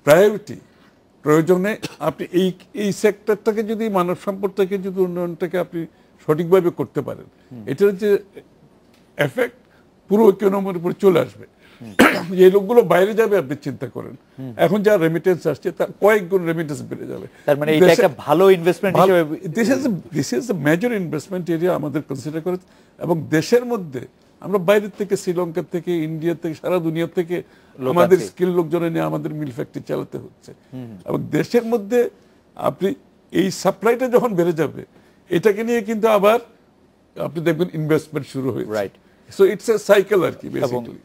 প্রায়োরিটি প্রয়োজনে আপনি এই সেক্টরটাকে যদি, মানব সম্পদটাকে যদি, উন্নয়নটাকে আপনি সঠিকভাবে করতে পারেন, এটার যে এফেক্ট পুরো ইকোনমির উপর চলে আসবে। এই লোকগুলো বাইরে যাবে, আপনি চিন্তা করেন এখন যা রেমিটেন্স আসছে তার কয়েক গুণ রেমিটেন্স বেড়ে যাবে। তার মানে এটা একটা ভালো ইনভেস্টমেন্ট হিসেবে this is the major investment area আমাদের কনসিডার করে। এবং দেশের মধ্যে আমরা বাইরের থেকে, শ্রীলঙ্কা থেকে, ইন্ডিয়া থেকে, সারা দুনিয়া থেকে আমাদের স্কিল লোকজনে নিয়ে আমাদের মিল ফ্যাক্টরি চালাতে হচ্ছে। এবং দেশের মধ্যে আপনি এই সাপ্লাইটা যখন বেড়ে যাবে, এটাকে নিয়ে কিন্তু আবার আপনি দেখবেন ইনভেস্টমেন্ট শুরু হয়েছে। Right. So it's a cycle আর কি এবং বেসিক্যালি।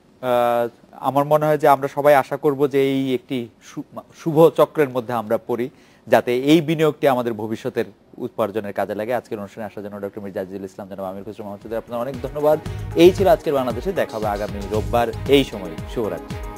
আমার মনে হয় যে আমরা সবাই আশা করব যে এই একটি শুভ চক্রের মধ্যে আমরা পড়ি, যাতে এই বিনিয়োগটি আমাদের ভবিষ্যতের উপার্জনের কাজে লাগে। আজকের অনুষ্ঠানে আসার জন্য ডক্টর মির্জা আজিজুল ইসলাম, জনাব আমির খসরু মাহমুদ, আপনার অনেক ধন্যবাদ। এই ছিল আজকের বাংলাদেশে, দেখা হবে আগামী রোববার এই সময়। শুভরাত্রি।